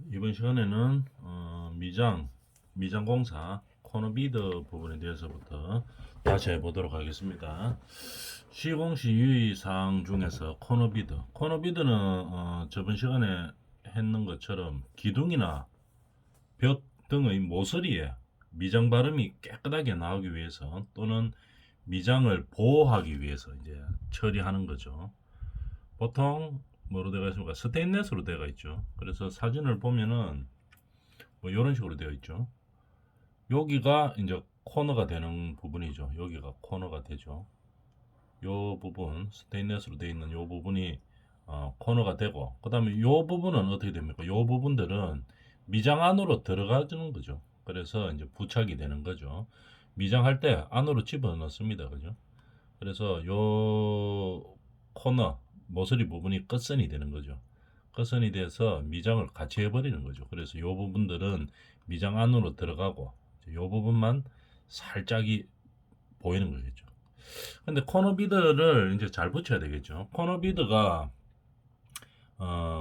이번 시간에는 미장 공사 코너비드 부분에 대해서부터 다시 해보도록 하겠습니다. 시공시 유의사항 중에서 코너비드는 저번 시간에 했는 것처럼 기둥이나 벽 등의 모서리에 미장 발음이 깨끗하게 나오기 위해서 또는 미장을 보호하기 위해서 이제 처리하는 거죠. 보통 뭐로 되어 있습니까? 스테인레스로 되어 있죠. 그래서 사진을 보면은 뭐 이런 식으로 되어 있죠. 여기가 이제 코너가 되는 부분이죠. 여기가 코너가 되죠. 요 부분 스테인레스로 되어 있는 요 부분이 코너가 되고, 그 다음에 요 부분은 어떻게 됩니까? 요 부분들은 미장 안으로 들어가주는 거죠. 그래서 이제 부착이 되는 거죠. 미장할 때 안으로 집어넣습니다. 그죠? 그래서 요 코너 모서리 부분이 끝선이 되는 거죠. 끝선이 돼서 미장을 같이 해버리는 거죠. 그래서 요 부분들은 미장 안으로 들어가고 요 부분만 살짝이 보이는 거겠죠. 근데 코너 비드를 이제 잘 붙여야 되겠죠. 코너 비드가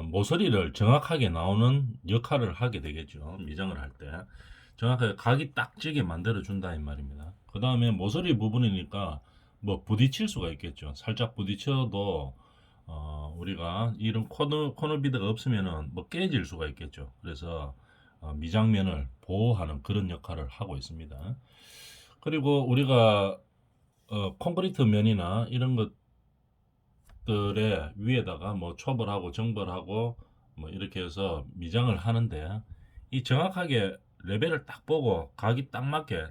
모서리를 정확하게 나오는 역할을 하게 되겠죠. 미장을 할 때. 정확하게 각이 딱 지게 만들어 준다 이 말입니다. 그 다음에 모서리 부분이니까 뭐 부딪힐 수가 있겠죠. 살짝 부딪혀도 우리가 이런 코너 비드가 없으면은 뭐 깨질 수가 있겠죠. 그래서 미장면을 보호하는 그런 역할을 하고 있습니다. 그리고 우리가 콘크리트 면이나 이런 것들의 위에다가 뭐 초벌하고 정벌하고 뭐 이렇게 해서 미장을 하는데, 이 정확하게 레벨을 딱 보고 각이 딱 맞게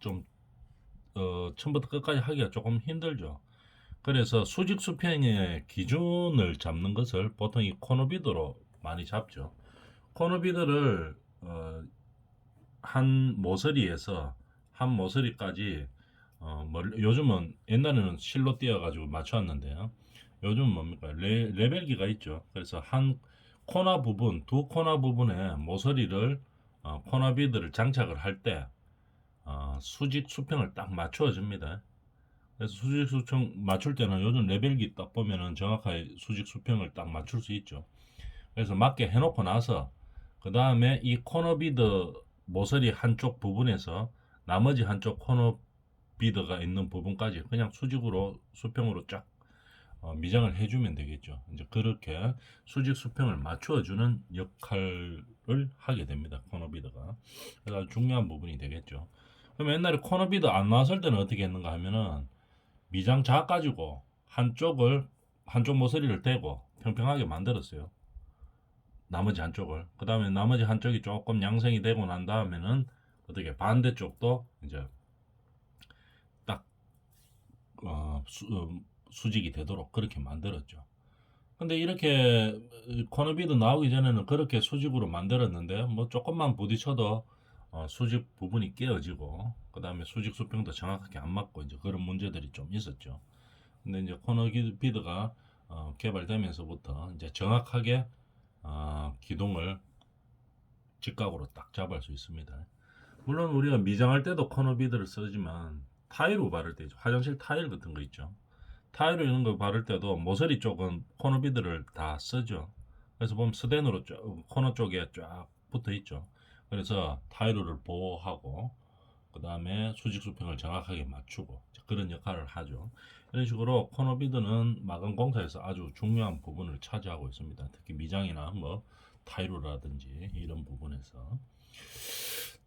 좀 처음부터 끝까지 하기가 조금 힘들죠. 그래서 수직 수평의 기준을 잡는 것을 보통 이 코너비드로 많이 잡죠. 코너비드를 한 모서리에서 한 모서리까지 요즘은 옛날에는 실로 띄어가지고 맞춰왔는데요. 요즘은 뭡니까? 레벨기가 있죠. 그래서 한 코너 부분, 두 코너 부분에 모서리를 코너 비드를 장착을 할 때 수직 수평을 딱 맞춰 줍니다. 그래서 수직 수평 맞출 때는 요즘 레벨기 딱 보면은 정확하게 수직 수평을 딱 맞출 수 있죠. 그래서 맞게 해놓고 나서 그 다음에 이 코너 비드 모서리 한쪽 부분에서 나머지 한쪽 코너 비드가 있는 부분까지 그냥 수직으로 수평으로 쫙 미장을 해주면 되겠죠. 이제 그렇게 수직 수평을 맞춰주는 역할을 하게 됩니다. 코너 비드가. 그래서 아주 중요한 부분이 되겠죠. 그럼 옛날에 코너 비드 안 나왔을 때는 어떻게 했는가 하면은 미장 작 가지고 한쪽 모서리를 대고 평평하게 만들었어요. 나머지 한쪽을. 그 다음에 나머지 한쪽이 조금 양생이 되고 난 다음에는 어떻게 반대쪽도 이제 딱 수직이 되도록 그렇게 만들었죠. 근데 이렇게 코너비드 나오기 전에는 그렇게 수직으로 만들었는데 뭐 조금만 부딪혀도 수직 부분이 깨어지고 그 다음에 수직 수평도 정확하게 안 맞고 이제 그런 문제들이 좀 있었죠. 근데 이제 코너비드가 개발되면서부터 이제 정확하게 기둥을 직각으로 딱 잡을 수 있습니다. 물론 우리가 미장할 때도 코너비드를 쓰지만 타일로 바를 때 화장실 타일 같은 거 있죠. 타일로 이런 거 바를 때도 모서리 쪽은 코너비드를 다 쓰죠. 그래서 보면 스텐으로 코너 쪽에 쫙 붙어 있죠. 그래서 타일을 보호하고 그 다음에 수직 수평을 정확하게 맞추고 그런 역할을 하죠. 이런 식으로 코너비드는 마감 공사에서 아주 중요한 부분을 차지하고 있습니다. 특히 미장이나 뭐 타이로라든지 이런 부분에서.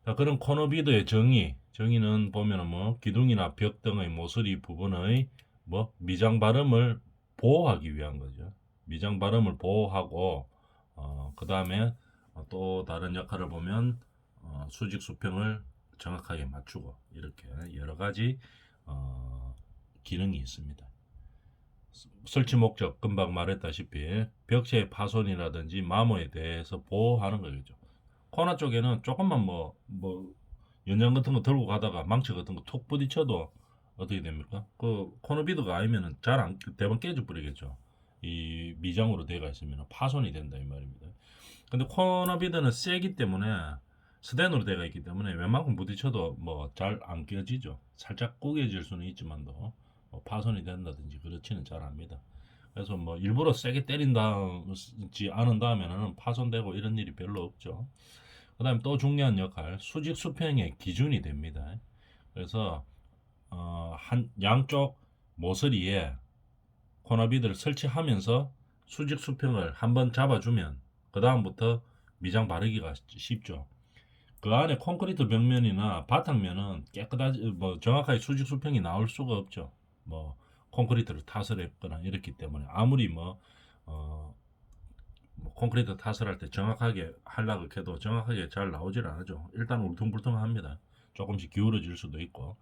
자, 그런 코너비드의 정의는 보면은 뭐 기둥이나 벽 등의 모서리 부분의 뭐 미장 발음을 보호하기 위한 거죠. 미장 발음을 보호하고 그 다음에 또 다른 역할을 보면 수직 수평을 정확하게 맞추고 이렇게 여러 가지 기능이 있습니다. 설치 목적 금방 말했다시피 벽체의 파손이라든지 마모에 대해서 보호하는 거겠죠. 코너 쪽에는 조금만 뭐 연장 같은 거 들고 가다가 망치 같은 거 톡 부딪혀도 어떻게 됩니까? 그 코너 비드가 아니면은 잘안 대번 깨져 버리겠죠. 이 미장으로 되어 있으면 파손이 된다 이 말입니다. 근데 코너 비드는 세기 때문에 스텐으로 되어 있기 때문에 웬만큼 부딪혀도 뭐 잘 안 깨지죠. 살짝 구겨질 수는 있지만도 뭐 파손이 된다든지 그렇지는 잘 압니다. 그래서 뭐 일부러 세게 때린다지 않은 다음에는 파손되고 이런 일이 별로 없죠. 그다음에 또 중요한 역할, 수직 수평의 기준이 됩니다. 그래서 한 양쪽 모서리에 코너비드를 설치하면서 수직 수평을 한번 잡아주면 그 다음부터 미장 바르기가 쉽죠. 그 안에 콘크리트 벽면이나 바닥면은 깨끗하지 뭐 정확하게 수직 수평이 나올 수가 없죠. 뭐 콘크리트를 타설 했거나 이렇기 때문에 아무리 뭐 콘크리트 타설 할 때 정확하게 하려고 해도 정확하게 잘 나오질 않죠. 일단 울퉁불퉁합니다. 조금씩 기울어질 수도 있고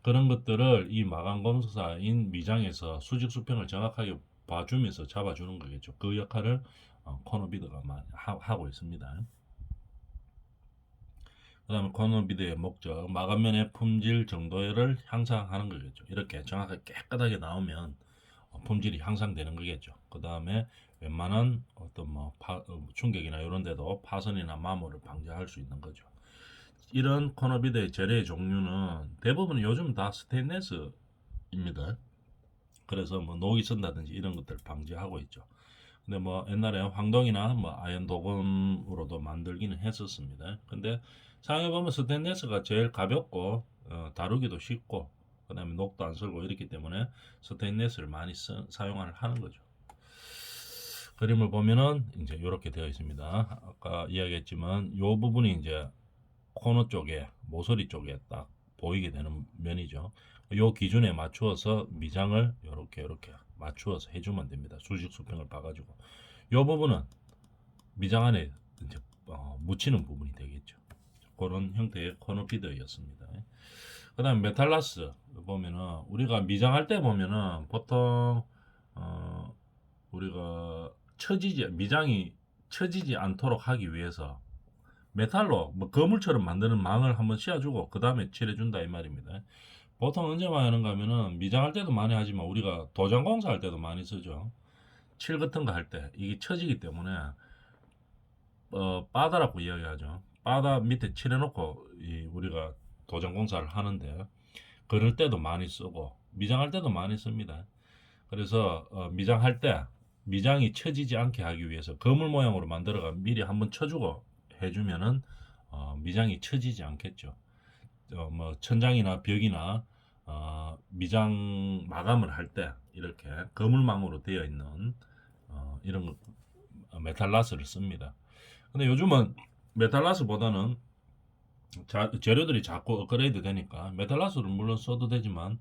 그런 것들을 이 마감 검사인 미장에서 수직 수평을 정확하게 봐주면서 잡아주는 거겠죠. 그 역할을 코너비드가 많이 하고 있습니다. 그 다음에 코너비드의 목적, 마감면의 품질 정도를 향상하는 거겠죠. 이렇게 정확하게 깨끗하게 나오면 품질이 향상되는 거겠죠. 그 다음에 웬만한 어떤 충격이나 이런 데도 파손이나 마모를 방지할 수 있는 거죠. 이런 코너비드의 재래의 종류는 대부분 요즘 다 스테인레스입니다. 그래서 뭐 녹이 쓴다든지 이런 것들 방지하고 있죠. 근데 뭐 옛날에 황동이나 뭐 아연 도금으로도 만들기는 했었습니다. 근데 사용해 보면 스테인레스가 제일 가볍고 다루기도 쉽고 그다음에 녹도 안 쓸고 이렇기 때문에 스테인레스를 많이 사용하는 거죠. 그림을 보면은 이제 이렇게 되어 있습니다. 아까 이야기했지만 이 부분이 이제 코너 쪽에 모서리 쪽에 딱 보이게 되는 면이죠. 이 기준에 맞추어서 미장을 이렇게 맞추어서 해주면 됩니다. 수직 수평을 봐가지고 이 부분은 미장 안에 이제 묻히는 부분이 되겠죠. 그런 형태의 코너 피더였습니다. 그다음 메탈라스 보면은 우리가 미장할 때 보면은 보통 우리가 미장이 처지지 않도록 하기 위해서 메탈로 뭐 거물처럼 만드는 망을 한번 씌워주고 그 다음에 칠해준다 이 말입니다. 보통 언제 많이 하는가 하면은 미장할 때도 많이 하지만 우리가 도장 공사할 때도 많이 쓰죠. 칠 같은 거 할 때 이게 처지기 때문에 바다라고 이야기하죠. 바다 밑에 칠해놓고 우리가 도장 공사를 하는데 그럴 때도 많이 쓰고 미장할 때도 많이 씁니다. 그래서 미장할 때 미장이 처지지 않게 하기 위해서 거물 모양으로 만들어가 미리 한번 쳐주고 해주면은 미장이 처지지 않겠죠. 뭐 천장이나 벽이나 미장 마감을 할 때 이렇게 거물망으로 되어 있는 이런 메탈라스를 씁니다. 근데 요즘은 메탈라스보다는 재료들이 자꾸 업그레이드 되니까 메탈라스를 물론 써도 되지만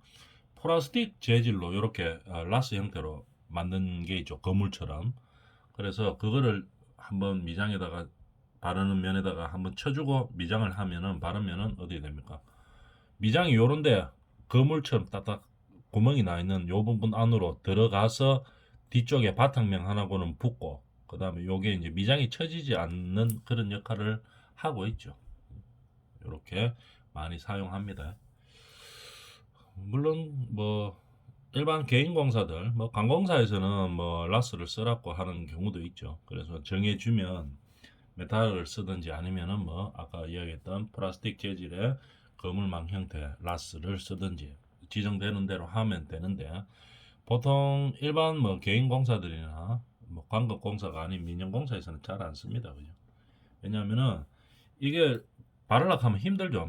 플라스틱 재질로 이렇게 라스 형태로 만든 게 있죠. 거물처럼. 그래서 그거를 한번 미장에다가 바르는 면에다가 한번 쳐주고 미장을 하면은 바르면은 어떻게 됩니까? 미장이 요런데 거물처럼 딱딱 구멍이 나 있는 요 부분 안으로 들어가서 뒤쪽에 바탕면 하나고는 붙고 그 다음에 요게 이제 미장이 쳐지지 않는 그런 역할을 하고 있죠. 이렇게 많이 사용합니다. 물론 뭐 일반 개인 공사들 뭐 관공사에서는 뭐 라스를 쓰라고 하는 경우도 있죠. 그래서 정해주면 메탈을 쓰든지 아니면은 뭐 아까 이야기했던 플라스틱 재질의 거물망 형태 라스를 쓰든지 지정되는 대로 하면 되는데 보통 일반 뭐 개인 공사들이나 뭐 광급 공사가 아닌 민영 공사에서는 잘 안 씁니다. 그죠? 왜냐하면은 이게 바르려고 하면 힘들죠.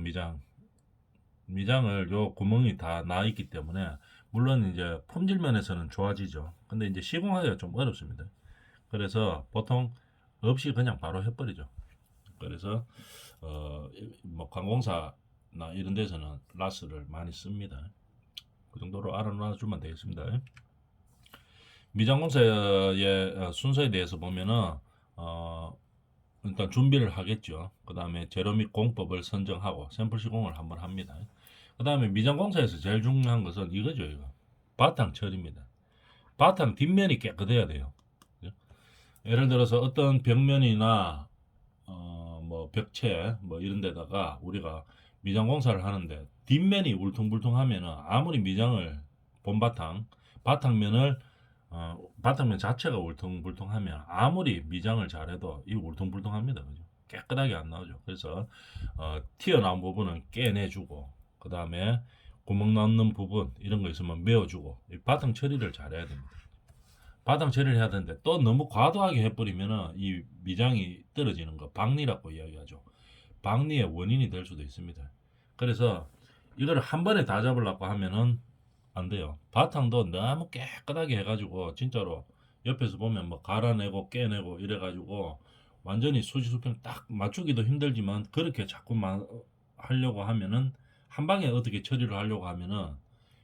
미장을 요 구멍이 다 나 있기 때문에 물론 이제 품질 면에서는 좋아지죠. 근데 이제 시공하기가 좀 어렵습니다. 그래서 보통 없이 그냥 바로 해버리죠. 그래서 뭐 관공사나 이런 데서는 라스를 많이 씁니다. 그 정도로 알아놔주면 되겠습니다. 미장공사의 순서에 대해서 보면은 일단 준비를 하겠죠. 그 다음에 재료 및 공법을 선정하고 샘플 시공을 한번 합니다. 그 다음에 미장공사에서 제일 중요한 것은 이거죠. 이거 바탕 처리입니다. 바탕 뒷면이 깨끗해야 돼요. 예를 들어서 어떤 벽면이나 뭐 벽체 뭐 이런 데다가 우리가 미장 공사를 하는데 뒷면이 울퉁불퉁하면은 아무리 미장을 바탕면을 바탕면 자체가 울퉁불퉁하면 아무리 미장을 잘해도 이 울퉁불퉁합니다. 그죠? 깨끗하게 안 나오죠. 그래서 튀어나온 부분은 깨내주고 그 다음에 구멍 넣는 부분 이런 거 있으면 메워주고 이 바탕 처리를 잘해야 됩니다. 바탕 처리를 해야 되는데 또 너무 과도하게 해버리면은 이 미장이 떨어지는 거 박리라고 이야기하죠. 박리의 원인이 될 수도 있습니다. 그래서 이거를 한 번에 다 잡으려고 하면은 안 돼요. 바탕도 너무 깨끗하게 해가지고 진짜로 옆에서 보면 뭐 갈아내고 깨내고 이래가지고 완전히 수지수평 딱 맞추기도 힘들지만 그렇게 자꾸만 하려고 하면은 한 방에 어떻게 처리를 하려고 하면은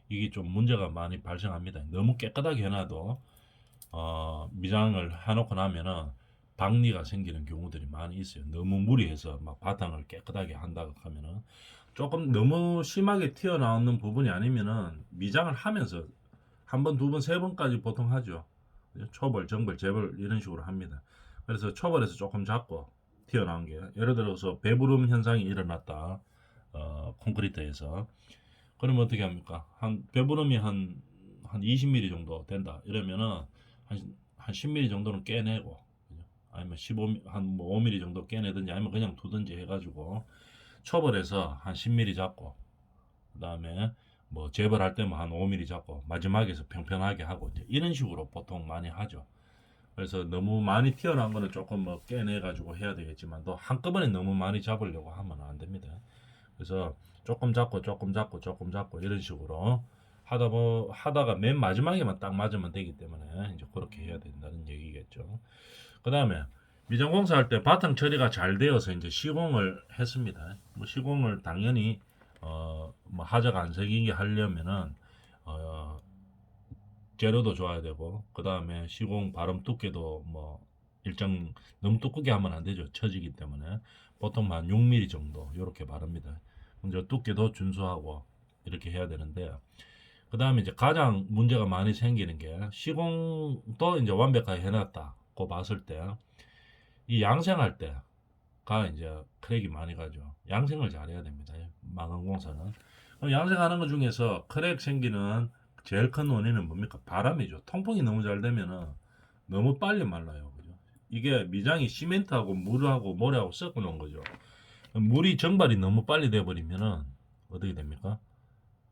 이게 좀 문제가 많이 발생합니다. 너무 깨끗하게 해놔도 미장을 해놓고 나면은 박리가 생기는 경우들이 많이 있어요. 너무 무리해서 막 바탕을 깨끗하게 한다고 하면은 조금 너무 심하게 튀어나오는 부분이 아니면은 미장을 하면서 한 번, 두 번, 세 번까지 보통 하죠. 초벌, 정벌, 재벌 이런 식으로 합니다. 그래서 초벌에서 조금 작고 튀어나온 게 예를 들어서 배부름 현상이 일어났다. 콘크리트에서 그러면 어떻게 합니까? 한 배부름이 한 20mm 정도 된다. 이러면은 한 10mm 정도는 깨내고 아니면 15 한뭐 5mm 정도 깨내든지 아니면 그냥 두든지 해가지고 초벌해서 한 10mm 잡고 그다음에 뭐 재벌할 때면 한 5mm 잡고 마지막에서 평평하게 하고 이제 이런 식으로 보통 많이 하죠. 그래서 너무 많이 튀어나온 거는 조금 뭐 깨내 가지고 해야 되겠지만 또 한꺼번에 너무 많이 잡으려고 하면 안 됩니다. 그래서 조금 잡고 조금 잡고 조금 잡고 이런 식으로 하다가 맨 마지막에만 딱 맞으면 되기 때문에 이제 그렇게 해야 된다는 얘기겠죠. 그다음에 미장 공사할 때 바탕 처리가 잘 되어서 이제 시공을 했습니다. 뭐 시공을 당연히 뭐 하자가 안 생기게 하려면은 어 재료도 좋아야 되고 그다음에 시공 바름 두께도 뭐 일정 너무 두껍게 하면 안 되죠. 처지기 때문에 보통 한 6mm 정도 이렇게 바릅니다. 이제 두께도 준수하고 이렇게 해야 되는데 그다음에 이제 가장 문제가 많이 생기는 게 시공도 이제 완벽하게 해놨다고 봤을 때 이 양생할 때가 이제 크랙이 많이 가죠. 양생을 잘해야 됩니다. 망원공사는. 양생하는 것 중에서 크랙 생기는 제일 큰 원인은 뭡니까? 바람이죠. 통풍이 너무 잘 되면은 너무 빨리 말라요. 그죠? 이게 미장이 시멘트하고 물하고 모래하고 섞어 놓은 거죠. 물이 증발이 너무 빨리 돼 버리면은 어떻게 됩니까?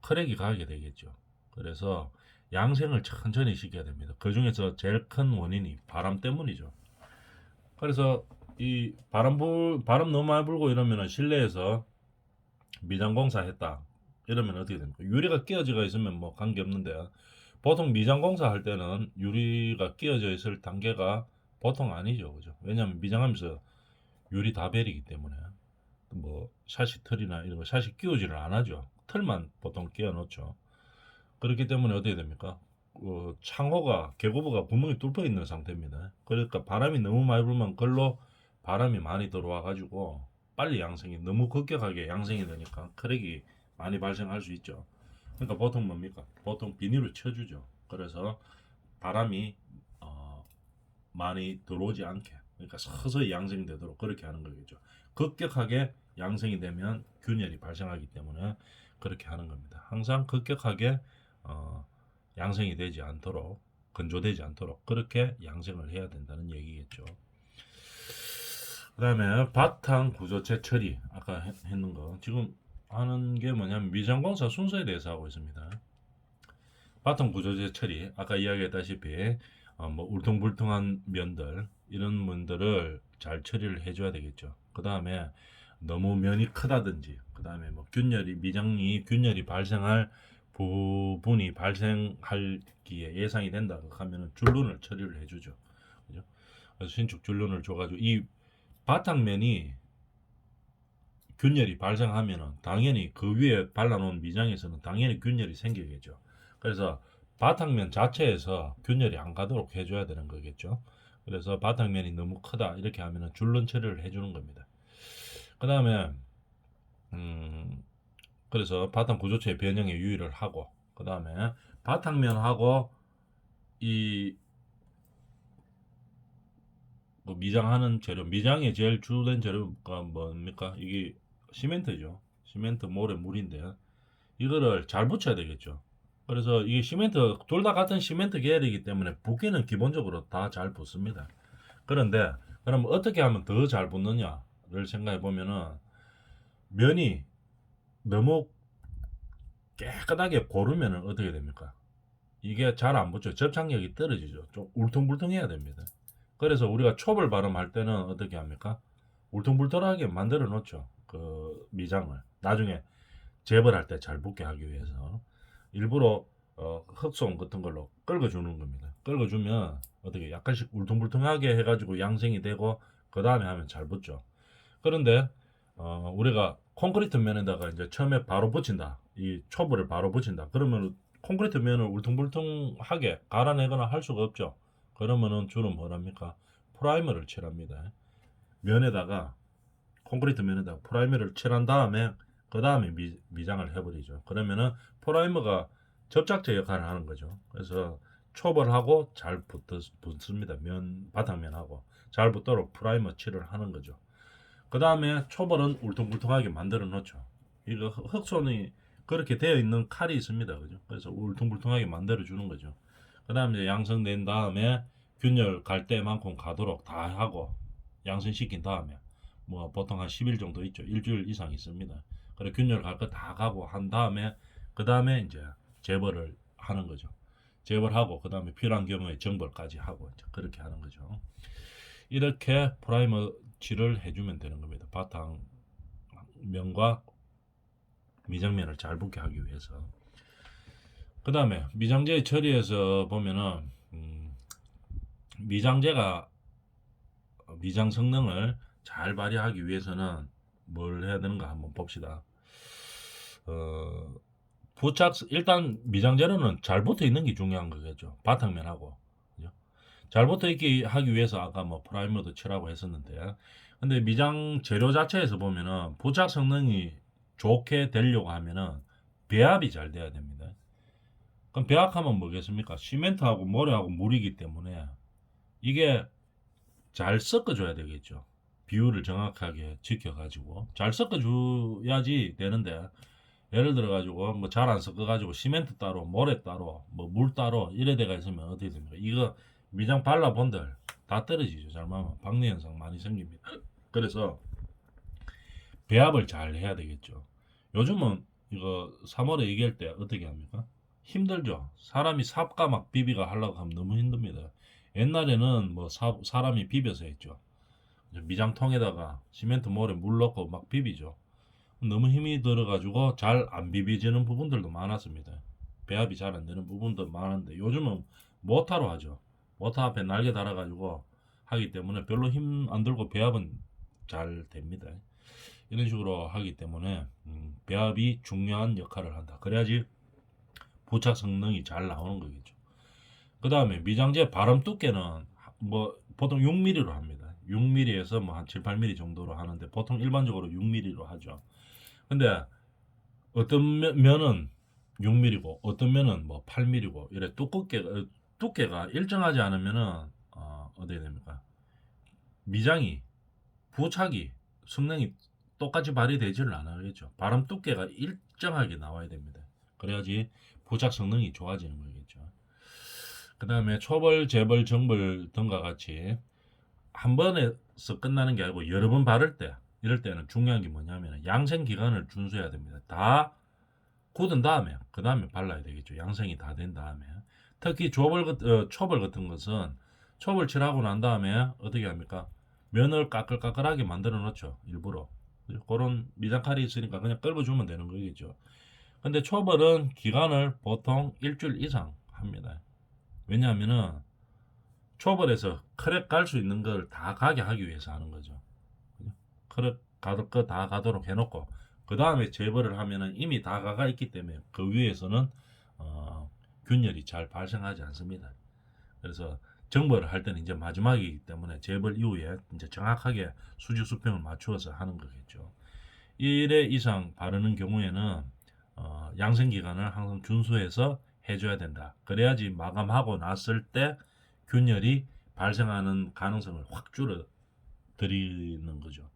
크랙이 가게 되겠죠. 그래서 양생을 천천히 시켜야 됩니다. 그 중에서 제일 큰 원인이 바람 때문이죠. 그래서 이 바람 너무 많이 불고 이러면은 실내에서 미장 공사했다. 이러면 어떻게 됩니까? 유리가 끼어져 있으면 뭐 관계 없는데 보통 미장 공사할 때는 유리가 끼어져 있을 단계가 보통 아니죠. 그죠? 왜냐하면 미장하면서 유리 다 베리기 때문에 뭐 샤시 틀이나 이런 거 샤시 끼우지를 안 하죠. 틀만 보통 끼워 놓죠. 그렇기 때문에 어떻게 됩니까? 창호가 계고부가 구멍이 뚫려 있는 상태입니다. 그러니까 바람이 너무 많이 불면 글로 바람이 많이 들어와 가지고 빨리 양생이 너무 급격하게 양생이 되니까 크랙이 많이 발생할 수 있죠. 그러니까 보통 뭡니까? 보통 비닐을 쳐주죠. 그래서 바람이 많이 들어오지 않게 그러니까 서서히 양생되도록 그렇게 하는 거겠죠. 급격하게 양생이 되면 균열이 발생하기 때문에 그렇게 하는 겁니다. 항상 급격하게 어, 양생이 되지 않도록 건조되지 않도록 그렇게 양생을 해야 된다는 얘기겠죠. 그 다음에 바탕 구조체 처리 아까 했는 거 지금 하는 게 뭐냐면 미장공사 순서에 대해서 하고 있습니다. 바탕 구조체 처리 아까 이야기했다시피 뭐 울퉁불퉁한 면들 이런 면들을 잘 처리를 해줘야 되겠죠. 그 다음에 너무 면이 크다든지 그 다음에 뭐 미장이 균열이 발생할 부분이 발생할기에 예상이 된다 하면은 줄눈을 처리를 해주죠. 그죠? 그래서 신축 줄눈을 줘가지고 이 바탕면이 균열이 발생하면은 당연히 그 위에 발라놓은 미장에서는 당연히 균열이 생기겠죠. 그래서 바탕면 자체에서 균열이 안 가도록 해줘야 되는 거겠죠. 그래서 바탕면이 너무 크다 이렇게 하면은 줄눈 처리를 해주는 겁니다. 그 다음에 그래서 바탕 구조체 변형에 유의를 하고 그 다음에 바탕면하고 이 뭐 미장하는 재료 미장의 제일 주된 재료가 뭡니까? 이게 시멘트죠. 시멘트 모래 물인데 이거를 잘 붙여야 되겠죠. 그래서 이게 시멘트 둘 다 같은 시멘트 계열이기 때문에 붓기는 기본적으로 다 잘 붙습니다. 그런데 그럼 어떻게 하면 더 잘 붙느냐를 생각해 보면은 면이 너무 깨끗하게 고르면 어떻게 됩니까? 이게 잘 안 붙죠. 접착력이 떨어지죠. 좀 울퉁불퉁해야 됩니다. 그래서 우리가 촉을 발음할 때는 어떻게 합니까? 울퉁불퉁하게 만들어 놓죠. 그 미장을 나중에 재벌할 때 잘 붙게 하기 위해서 일부러 흑송 같은 걸로 긁어주는 겁니다. 긁어주면 어떻게 약간씩 울퉁불퉁하게 해가지고 양생이 되고 그 다음에 하면 잘 붙죠. 그런데 우리가 콘크리트 면에다가 이제 처음에 바로 붙인다. 이 초벌을 바로 붙인다. 그러면 콘크리트 면을 울퉁불퉁하게 갈아내거나 할 수가 없죠. 그러면은 주로 뭐랍니까? 프라이머를 칠합니다. 면에다가 콘크리트 면에다가 프라이머를 칠한 다음에 그 다음에 미장을 해버리죠. 그러면은 프라이머가 접착제 역할을 하는 거죠. 그래서 초벌하고 잘 붙습니다. 면 바닥면하고 잘 붙도록 프라이머 칠을 하는 거죠. 그 다음에 초벌은 울퉁불퉁하게 만들어 놓죠. 이거 흑손이 그렇게 되어 있는 칼이 있습니다. 그죠? 그래서 울퉁불퉁하게 만들어 주는 거죠. 그 다음에 양성된 다음에 균열 갈 때만큼 가도록 다 하고 양성시킨 다음에 뭐 보통 한 10일 정도 있죠. 일주일 이상 있습니다. 그래 균열 갈 거 다 가고 한 다음에 그 다음에 이제 재벌을 하는 거죠. 재벌하고 그 다음에 필요한 경우에 정벌까지 하고 이제 그렇게 하는 거죠. 이렇게 프라이머 칠을 해주면 되는 겁니다. 바탕면과 미장면을 잘 붙게 하기 위해서. 그 다음에 미장제 처리에서 보면은 미장제가 미장 성능을 잘 발휘하기 위해서는 뭘 해야 되는가 한번 봅시다. 부착 일단 미장재료는 잘 붙어 있는 게 중요한 거겠죠. 바탕면하고 그죠? 잘 붙어 있게 하기 위해서 아까 뭐 프라이머도 칠하고 했었는데, 근데 미장 재료 자체에서 보면은 부착 성능이 좋게 되려고 하면은 배합이 잘 돼야 됩니다. 그럼 배합하면 뭐겠습니까? 시멘트하고 모래하고 물이기 때문에 이게 잘 섞어줘야 되겠죠. 비율을 정확하게 지켜가지고 잘 섞어줘야지 되는데, 예를 들어 가지고 뭐 잘 안 섞어 가지고 시멘트 따로 모래 따로 뭐 물 따로 이래 돼가 있으면 어떻게 됩니까? 이거 미장 발라본들 다 떨어지죠. 잘못하면 박내 현상 많이 생깁니다. 그래서 배합을 잘 해야 되겠죠. 요즘은 이거 3월에 얘기할 때 어떻게 합니까? 힘들죠. 사람이 삽과 막 비비가 하려고 하면 너무 힘듭니다. 옛날에는 뭐 사람이 비벼서 했죠. 미장통에다가 시멘트 모래 물 넣고 막 비비죠. 너무 힘이 들어가지고 잘 안 비비지는 부분들도 많았습니다. 배합이 잘 안 되는 부분도 많은데 요즘은 모타로 하죠. 모타 앞에 날개 달아가지고 하기 때문에 별로 힘 안 들고 배합은 잘 됩니다. 이런 식으로 하기 때문에 배합이 중요한 역할을 한다. 그래야지 부착 성능이 잘 나오는 거겠죠. 그 다음에 미장제 바람 두께는 뭐 보통 6mm로 합니다. 6mm에서 뭐 한 7, 8mm 정도로 하는데 보통 일반적으로 6mm로 하죠. 근데 어떤 면은 6mm고 어떤 면은 뭐 8mm고 이래 두께가 일정하지 않으면은 어떻게 됩니까? 미장이 부착이 성능이 똑같이 발휘되지를 않아야겠죠. 바람 두께가 일정하게 나와야 됩니다. 그래야지 부착 성능이 좋아지는 거겠죠. 그 다음에 초벌, 재벌, 정벌 등과 같이 한 번에서 끝나는 게 아니고 여러 번 바를 때 이럴 때는 중요한 게 뭐냐면 양생 기간을 준수해야 됩니다. 다 굳은 다음에 그 다음에 발라야 되겠죠. 양생이 다 된 다음에. 특히 초벌 같은 것은 초벌 칠하고 난 다음에 어떻게 합니까? 면을 까끌까끌하게 만들어 놓죠. 일부러. 그런 미장칼이 있으니까 그냥 끓여주면 되는 거겠죠. 근데 초벌은 기간을 보통 일주일 이상 합니다. 왜냐하면은 초벌에서 크랙 갈 수 있는 걸 다 가게 하기 위해서 하는 거죠. 크랙 가도 다 가도록 해놓고 그 다음에 재벌을 하면은 이미 다 가가 있기 때문에 그 위에서는 균열이 잘 발생하지 않습니다. 그래서 정벌을 할 때는 이제 마지막이기 때문에 재벌 이후에 이제 정확하게 수직 수평을 맞추어서 하는 거겠죠. 1회 이상 바르는 경우에는 양생 기간을 항상 준수해서 해줘야 된다. 그래야지 마감하고 났을 때 균열이 발생하는 가능성을 확 줄어드리는 거죠.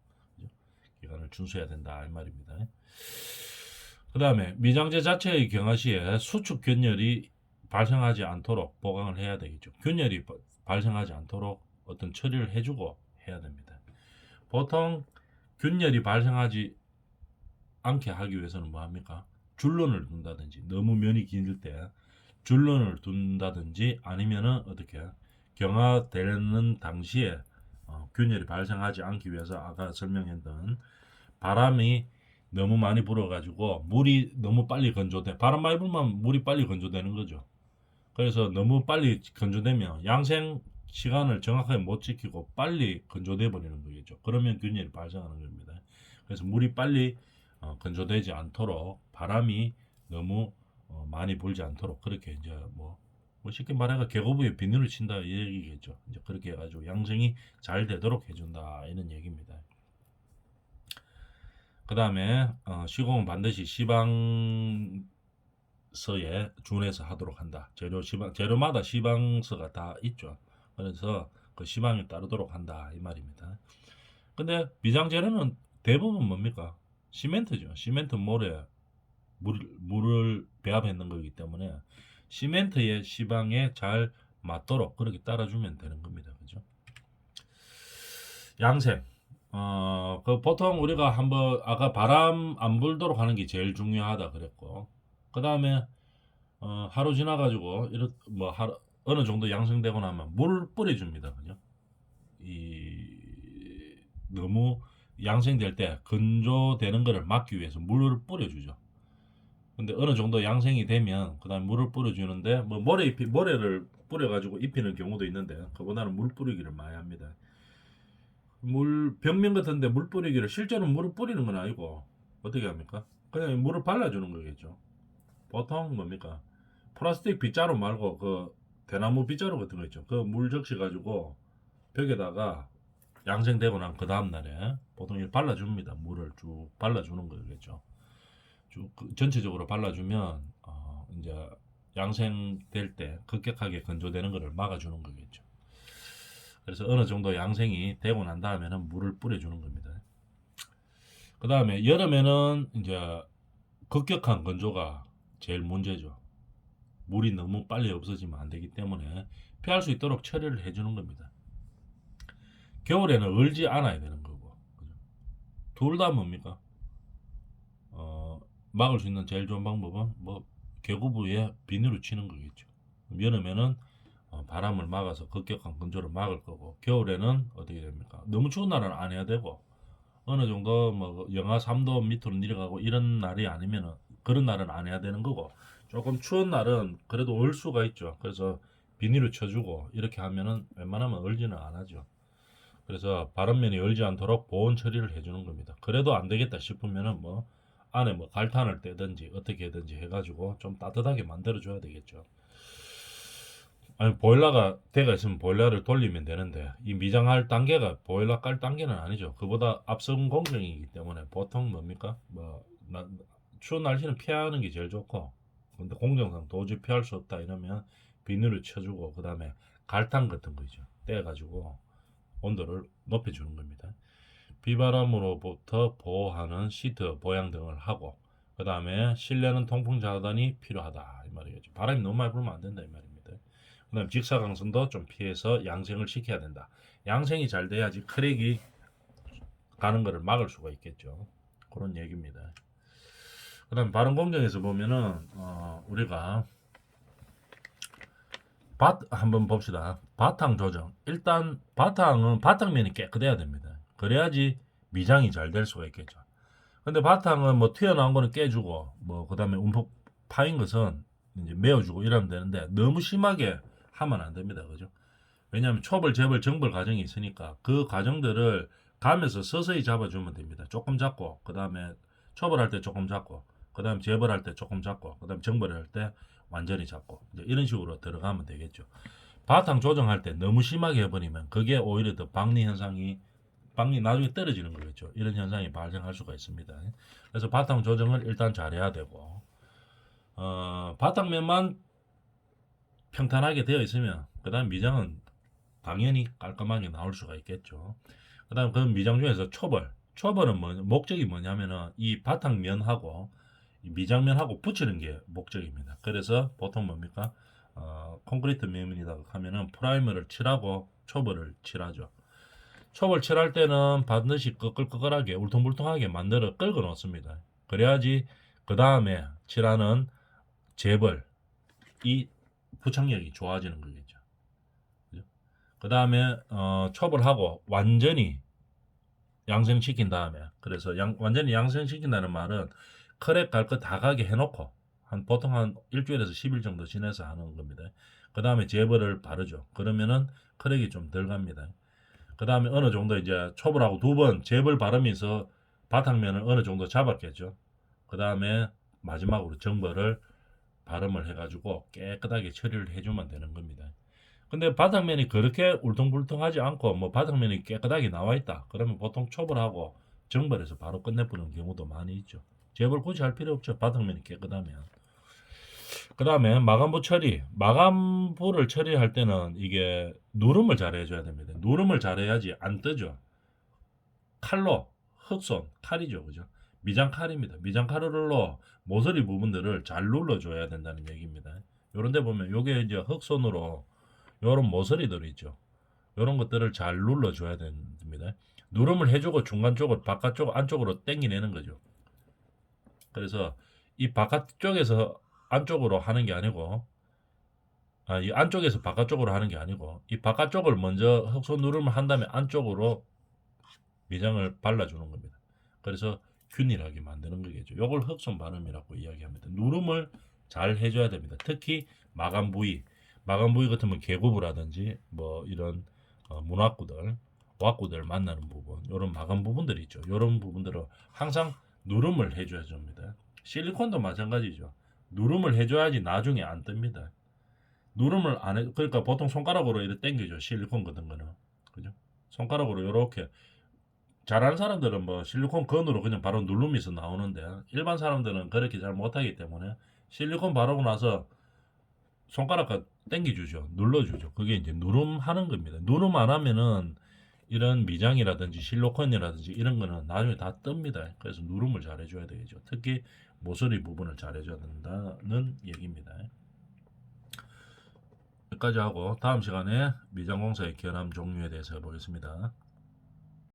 기간을 준수해야 된다 이 말입니다. 그 다음에 미장제 자체의 경화 시에 수축 균열이 발생하지 않도록 보강을 해야 되겠죠. 균열이 발생하지 않도록 어떤 처리를 해주고 해야 됩니다. 보통 균열이 발생하지 않게 하기 위해서는 뭐합니까? 줄눈을 둔다든지 너무 면이 길 때 줄눈을 둔다든지 아니면은 어떻게 경화되는 당시에 균열이 발생하지 않기 위해서 아까 설명했던 바람이 너무 많이 불어가지고 물이 너무 빨리 건조돼. 바람 많이 불면 물이 빨리 건조되는 거죠. 그래서 너무 빨리 건조되면 양생 시간을 정확하게 못 지키고 빨리 건조돼 버리는 거겠죠. 그러면 균열이 발생하는 겁니다. 그래서 물이 빨리 건조되지 않도록 바람이 너무 많이 불지 않도록 그렇게 이제 뭐 쉽게 말해서 계곡부에 비늘을 친다 이 얘기겠죠. 이제 그렇게 해가지고 양생이 잘 되도록 해준다 이런 얘기입니다. 그 다음에 시공은 반드시 시방서에 준해서 하도록 한다. 재료마다 시방서가 다 있죠. 그래서 그 시방에 따르도록 한다 이 말입니다. 근데 미장 재료는 대부분 뭡니까? 시멘트죠. 시멘트 모래 물을 배합했는 거기 때문에 시멘트의 시방에 잘 맞도록 그렇게 따라주면 되는 겁니다. 그죠? 양생. 그 보통 우리가 한번 아까 바람 안 불도록 하는 게 제일 중요하다 그랬고, 그 다음에 하루 지나가지고 어느 정도 양생되고 나면 물을 뿌려줍니다. 그죠? 너무 양생될 때 건조되는 것을 막기 위해서 물을 뿌려주죠. 근데 어느 정도 양생이 되면 그다음 물을 뿌려주는데 뭐 모래를 뿌려가지고 입히는 경우도 있는데 그보다는 물 뿌리기를 많이 합니다. 벽면 같은데 물 뿌리기를 실제로 물을 뿌리는 건 아니고 어떻게 합니까? 그냥 물을 발라주는 거겠죠. 보통 뭡니까? 플라스틱 빗자루 말고 그 대나무 빗자루 같은 거 있죠. 그 물 적시 가지고 벽에다가 양생되고 난 그 다음날에 보통 이렇게 발라줍니다. 물을 쭉 발라주는 거겠죠. 쭉 전체적으로 발라주면 이제 양생될 때 급격하게 건조되는 것을 막아주는 거겠죠. 그래서 어느 정도 양생이 되고 난 다음에는 물을 뿌려주는 겁니다. 그 다음에 여름에는 이제 급격한 건조가 제일 문제죠. 물이 너무 빨리 없어지면 안 되기 때문에 피할 수 있도록 처리를 해주는 겁니다. 겨울에는 얼지 않아야 되는 거고 둘 다 뭡니까? 막을 수 있는 제일 좋은 방법은 계곡부에 비닐을 치는 거겠죠. 여름에는 바람을 막아서 급격한 건조를 막을 거고 겨울에는 어떻게 됩니까? 너무 추운 날은 안 해야 되고 어느 정도 영하 3도 밑으로 내려가고 이런 날이 아니면은 그런 날은 안 해야 되는 거고 조금 추운 날은 그래도 얼 수가 있죠. 그래서 비닐을 쳐주고 이렇게 하면은 웬만하면 얼지는 안 하죠. 그래서 바람면이 얼지 않도록 보온 처리를 해주는 겁니다. 그래도 안 되겠다 싶으면은 안에 갈탄을 떼든지 어떻게 해든지 해가지고 좀 따뜻하게 만들어 줘야 되겠죠. 아니 보일러가 대가 있으면 보일러를 돌리면 되는데 이 미장할 단계가 보일러 깔 단계는 아니죠. 그보다 앞선 공정이기 때문에 보통 뭡니까? 추운 날씨는 피하는 게 제일 좋고 근데 공정상 도저히 피할 수 없다 이러면 비닐을 쳐주고 그 다음에 갈탄 같은 거죠. 떼가지고 온도를 높여주는 겁니다. 비바람으로부터 보호하는 시트 보양 등을 하고 그 다음에 실내는 통풍 자단이 필요하다 이 말이겠죠. 바람이 너무 많이 불면 안 된다 이 말입니다. 그 다음 직사광선도 좀 피해서 양생을 시켜야 된다. 양생이 잘 돼야지 크랙이 가는 것을 막을 수가 있겠죠. 그런 얘기입니다. 그 다음 바람 공정에서 보면은 우리가 한번 봅시다. 바탕 조정. 일단 바탕은 바탕면이 깨끗해야 됩니다. 그래야지 미장이 잘 될 수가 있겠죠. 근데 바탕은 튀어나온 거는 깨주고 그다음에 움푹 파인 것은 이제 메워주고 이러면 되는데 너무 심하게 하면 안 됩니다. 그죠? 왜냐하면 초벌, 재벌, 정벌 과정이 있으니까 그 과정들을 가면서 서서히 잡아주면 됩니다. 조금 잡고 그다음에 초벌할 때 조금 잡고 그다음에 재벌할 때 조금 잡고 그다음에 정벌을 할 때 완전히 잡고 이제 이런 식으로 들어가면 되겠죠. 바탕 조정할 때 너무 심하게 해버리면 그게 오히려 더 박리 나중에 떨어지는 거겠죠. 이런 현상이 발생할 수가 있습니다. 그래서 바탕 조정을 일단 잘해야 되고 바탕면만 평탄하게 되어 있으면 그 다음 미장은 당연히 깔끔하게 나올 수가 있겠죠. 그 다음 그 미장 중에서 초벌은 목적이 뭐냐면은 이 바탕면하고 이 미장면하고 붙이는 게 목적입니다. 그래서 보통 뭡니까? 콘크리트 면이다 하면은 프라이머를 칠하고 초벌을 칠하죠. 초벌 칠할 때는 반드시 끄끌끄끌하게 울퉁불퉁하게 만들어 끓여 놓습니다. 그래야지 그 다음에 칠하는 재벌 이 부착력이 좋아지는 거겠죠. 그죠? 그 다음에 첩을 하고 완전히 양성시킨 다음에, 그래서 완전히 양성시킨다는 말은 크랙 갈 거 다 가게 해놓고 보통 한 일주일에서 10일 정도 지내서 하는 겁니다. 그 다음에 제벌을 바르죠. 그러면은 크랙이 좀 덜 갑니다. 그 다음에 어느 정도 이제 첩을 하고 2번 제벌 바르면서 바탕면을 어느 정도 잡았겠죠. 그 다음에 마지막으로 정벌을 발음을 해가지고 깨끗하게 처리를 해주면 되는 겁니다. 근데 바닥면이 그렇게 울퉁불퉁하지 않고 뭐 바닥면이 깨끗하게 나와 있다. 그러면 보통 초벌하고 정벌해서 바로 끝내버리는 경우도 많이 있죠. 제벌 굳이 할 필요 없죠. 바닥면이 깨끗하면. 그 다음에 마감부 처리. 마감부를 처리할 때는 이게 누름을 잘 해줘야 됩니다. 누름을 잘해야지 안 뜨죠. 칼로, 흑손, 칼이죠. 그죠? 미장칼입니다. 미장칼로 모서리 부분들을 잘 눌러줘야 된다는 얘기입니다. 요런 데 보면 요게 이제 흑손으로 요런 모서리들 있죠. 요런 것들을 잘 눌러줘야 됩니다. 누름을 해주고 중간 쪽을 바깥쪽 안쪽으로 당겨내는 거죠. 그래서 이 바깥쪽에서 안쪽으로 하는 게 아니고 이 안쪽에서 바깥쪽으로 하는 게 아니고 이 바깥쪽을 먼저 흑손 누름을 한 다음에 안쪽으로 미장을 발라주는 겁니다. 그래서 균일하게 만드는 거겠죠. 요걸 흑손 발음이라고 이야기합니다. 누름을 잘 해줘야 됩니다. 특히 마감 부위 같으면 계구부라든지 뭐 이런 문화구들, 왁구들 만나는 부분, 이런 마감 부분들이 있죠. 이런 부분들은 항상 누름을 해줘야 됩니다. 실리콘도 마찬가지죠. 누름을 해줘야지 나중에 안 뜹니다. 누름을 안 해, 그러니까 보통 손가락으로 이렇게 당기죠. 실리콘 같은 거는. 그죠? 손가락으로 이렇게. 잘하는 사람들은 뭐 실리콘 건으로 그냥 바로 누르면서 나오는데 일반 사람들은 그렇게 잘 못하기 때문에 실리콘 바르고 나서 손가락과 당겨주죠. 눌러주죠. 그게 이제 누름하는 겁니다. 누름 안 하면은 이런 미장이라든지 실리콘이라든지 이런 거는 나중에 다 뜹니다. 그래서 누름을 잘 해줘야 되겠죠. 특히 모서리 부분을 잘 해줘야 된다는 얘기입니다. 여기까지 하고 다음 시간에 미장공사의 결함 종류에 대해서 해보겠습니다.